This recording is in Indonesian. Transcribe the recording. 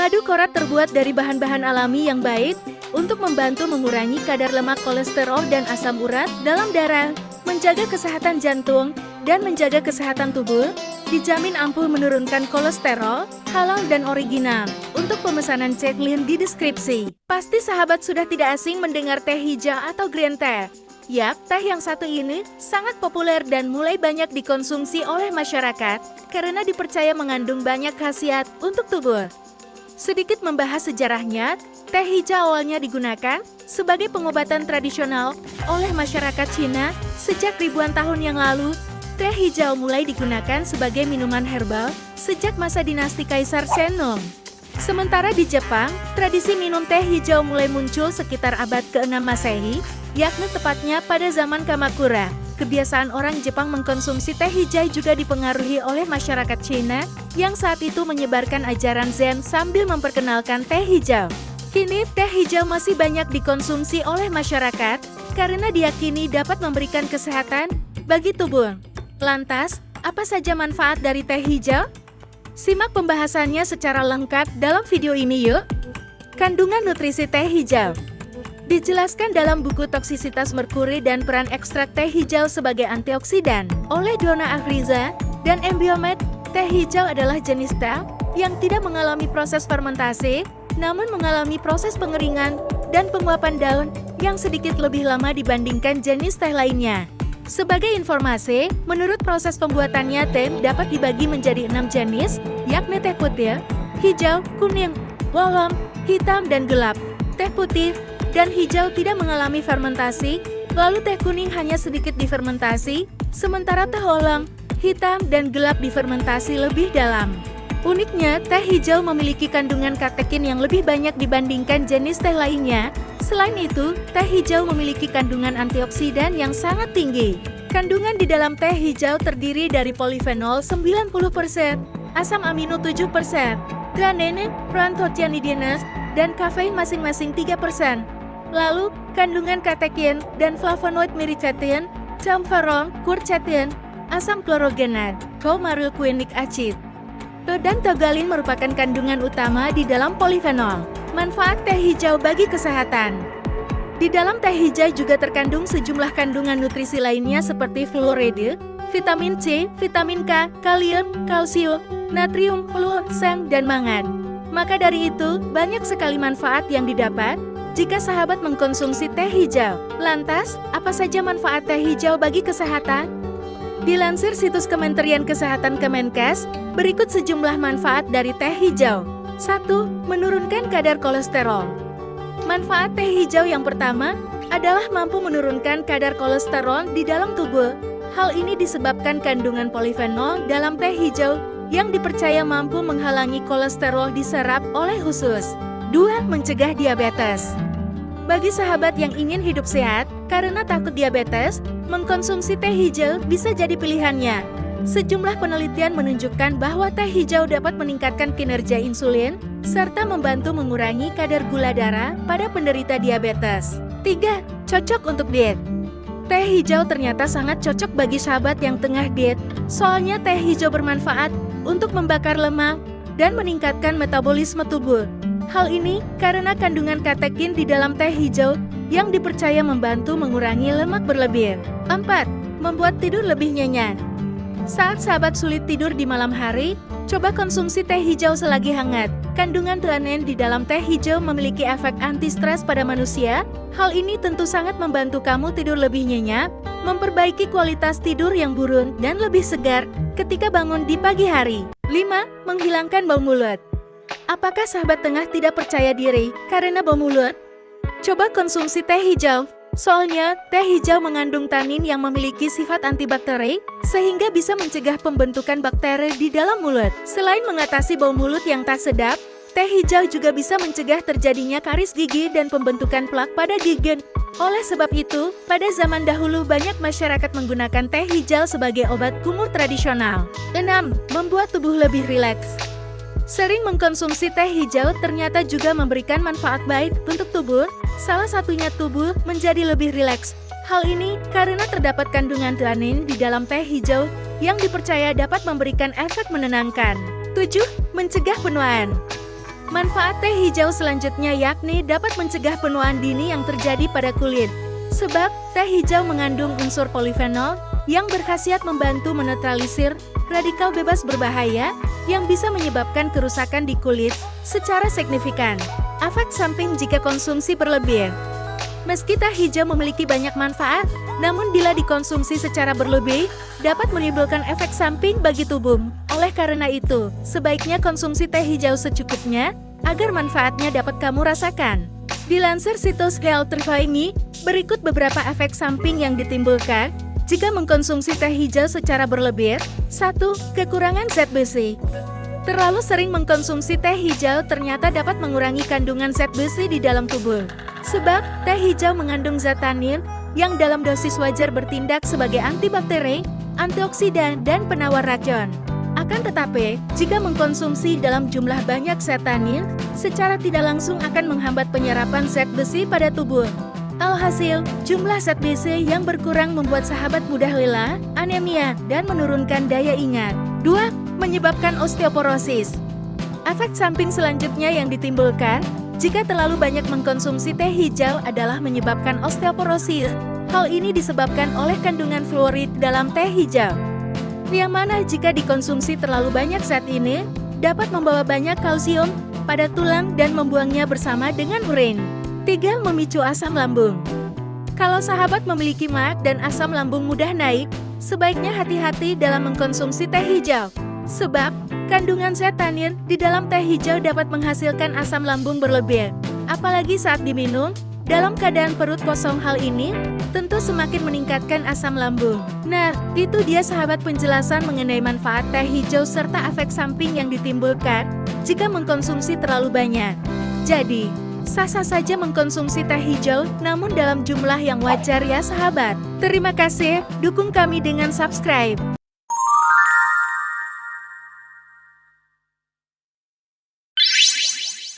Madu korat terbuat dari bahan-bahan alami yang baik untuk membantu mengurangi kadar lemak kolesterol dan asam urat dalam darah, menjaga kesehatan jantung, dan menjaga kesehatan tubuh. Dijamin ampuh menurunkan kolesterol, halal dan original. Untuk pemesanan cek link di deskripsi. Pasti sahabat sudah tidak asing mendengar teh hijau atau green tea. Yap, teh yang satu ini sangat populer dan mulai banyak dikonsumsi oleh masyarakat karena dipercaya mengandung banyak khasiat untuk tubuh. Sedikit membahas sejarahnya, teh hijau awalnya digunakan sebagai pengobatan tradisional oleh masyarakat Cina sejak ribuan tahun yang lalu. Teh hijau mulai digunakan sebagai minuman herbal sejak masa dinasti Kaisar Shennong. Sementara di Jepang, tradisi minum teh hijau mulai muncul sekitar abad ke-6 Masehi, yakni tepatnya pada zaman Kamakura. Kebiasaan orang Jepang mengkonsumsi teh hijau juga dipengaruhi oleh masyarakat Cina yang saat itu menyebarkan ajaran Zen sambil memperkenalkan teh hijau. Kini teh hijau masih banyak dikonsumsi oleh masyarakat karena diyakini dapat memberikan kesehatan bagi tubuh. Lantas, apa saja manfaat dari teh hijau? Simak pembahasannya secara lengkap dalam video ini yuk. Kandungan nutrisi teh hijau. Dijelaskan dalam buku Toksisitas Merkuri dan Peran Ekstrak Teh Hijau sebagai Antioksidan oleh Donna Afriza dan Embiomed. Teh hijau adalah jenis teh yang tidak mengalami proses fermentasi, namun mengalami proses pengeringan dan penguapan daun yang sedikit lebih lama dibandingkan jenis teh lainnya. Sebagai informasi, menurut proses pembuatannya teh dapat dibagi menjadi 6 jenis, yakni teh putih, hijau, kuning, oolong, hitam dan gelap. Teh putih dan hijau tidak mengalami fermentasi, lalu teh kuning hanya sedikit difermentasi, sementara teh oolong, hitam dan gelap difermentasi lebih dalam. Uniknya, teh hijau memiliki kandungan katekin yang lebih banyak dibandingkan jenis teh lainnya. Selain itu, teh hijau memiliki kandungan antioksidan yang sangat tinggi. Kandungan di dalam teh hijau terdiri dari polifenol 90%, asam amino 7%, guanine, proanthocyanidins, dan kafein masing-masing 3%. Lalu, kandungan katekin dan flavonoid miricetin, camphorol, quercetin, asam klorogenat, coumarylquinic acid, dan togalin merupakan kandungan utama di dalam polifenol. Manfaat teh hijau bagi kesehatan. Di dalam teh hijau juga terkandung sejumlah kandungan nutrisi lainnya seperti fluoride, vitamin C, vitamin K, kalium, kalsium, natrium, fluor, seng, dan mangan. Maka dari itu, banyak sekali manfaat yang didapat jika sahabat mengkonsumsi teh hijau. Lantas, apa saja manfaat teh hijau bagi kesehatan? Dilansir situs Kementerian Kesehatan Kemenkes, berikut sejumlah manfaat dari teh hijau. 1. Menurunkan kadar kolesterol. Manfaat teh hijau yang pertama adalah mampu menurunkan kadar kolesterol di dalam tubuh. Hal ini disebabkan kandungan polifenol dalam teh hijau yang dipercaya mampu menghalangi kolesterol diserap oleh usus. 2. Mencegah diabetes. Bagi sahabat yang ingin hidup sehat karena takut diabetes, mengkonsumsi teh hijau bisa jadi pilihannya. Sejumlah penelitian menunjukkan bahwa teh hijau dapat meningkatkan kinerja insulin serta membantu mengurangi kadar gula darah pada penderita diabetes. 3. Cocok untuk diet. Teh hijau ternyata sangat cocok bagi sahabat yang tengah diet, soalnya teh hijau bermanfaat untuk membakar lemak dan meningkatkan metabolisme tubuh. Hal ini karena kandungan katekin di dalam teh hijau yang dipercaya membantu mengurangi lemak berlebih. 4. Membuat tidur lebih nyenyak. Saat sahabat sulit tidur di malam hari, coba konsumsi teh hijau selagi hangat. Kandungan theanine di dalam teh hijau memiliki efek anti-stres pada manusia. Hal ini tentu sangat membantu kamu tidur lebih nyenyak, memperbaiki kualitas tidur yang buruk dan lebih segar ketika bangun di pagi hari. 5. Menghilangkan bau mulut. Apakah sahabat tengah tidak percaya diri karena bau mulut? Coba konsumsi teh hijau. Soalnya, teh hijau mengandung tanin yang memiliki sifat antibakteri, sehingga bisa mencegah pembentukan bakteri di dalam mulut. Selain mengatasi bau mulut yang tak sedap, teh hijau juga bisa mencegah terjadinya karis gigi dan pembentukan plak pada gigi. Oleh sebab itu, pada zaman dahulu banyak masyarakat menggunakan teh hijau sebagai obat kumur tradisional. 6. Membuat tubuh lebih rileks. Sering mengkonsumsi teh hijau ternyata juga memberikan manfaat baik untuk tubuh, salah satunya tubuh menjadi lebih rileks. Hal ini karena terdapat kandungan theanine di dalam teh hijau yang dipercaya dapat memberikan efek menenangkan. 7. Mencegah penuaan. Manfaat teh hijau selanjutnya yakni dapat mencegah penuaan dini yang terjadi pada kulit. Sebab, teh hijau mengandung unsur polifenol yang berkhasiat membantu menetralisir radikal bebas berbahaya yang bisa menyebabkan kerusakan di kulit secara signifikan. Efek samping jika konsumsi berlebih. Meski teh hijau memiliki banyak manfaat, namun bila dikonsumsi secara berlebih, dapat menimbulkan efek samping bagi tubuh. Oleh karena itu, sebaiknya konsumsi teh hijau secukupnya, agar manfaatnya dapat kamu rasakan. Dilansir situs Health Review, berikut beberapa efek samping yang ditimbulkan jika mengkonsumsi teh hijau secara berlebih. 1. Kekurangan zat besi. Terlalu sering mengkonsumsi teh hijau ternyata dapat mengurangi kandungan zat besi di dalam tubuh. Sebab, teh hijau mengandung zat tanin yang dalam dosis wajar bertindak sebagai antibakteri, antioksidan, dan penawar racun. Akan tetapi, jika mengkonsumsi dalam jumlah banyak zat tanin, secara tidak langsung akan menghambat penyerapan zat besi pada tubuh. Alhasil, jumlah zat besi yang berkurang membuat sahabat mudah lelah, anemia, dan menurunkan daya ingat. 2. Menyebabkan osteoporosis. Efek samping selanjutnya yang ditimbulkan jika terlalu banyak mengkonsumsi teh hijau adalah menyebabkan osteoporosis. Hal ini disebabkan oleh kandungan fluorid dalam teh hijau, yang mana jika dikonsumsi terlalu banyak zat ini, dapat membawa banyak kalsium pada tulang dan membuangnya bersama dengan urin. 3. Memicu asam lambung. Kalau sahabat memiliki MAG dan asam lambung mudah naik, sebaiknya hati-hati dalam mengkonsumsi teh hijau. Sebab, kandungan zat tanin di dalam teh hijau dapat menghasilkan asam lambung berlebih. Apalagi saat diminum, dalam keadaan perut kosong. Hal ini tentu semakin meningkatkan asam lambung. Nah, itu dia sahabat penjelasan mengenai manfaat teh hijau serta efek samping yang ditimbulkan jika mengkonsumsi terlalu banyak. Jadi, sah-sah saja mengkonsumsi teh hijau, namun dalam jumlah yang wajar ya sahabat. Terima kasih, dukung kami dengan subscribe.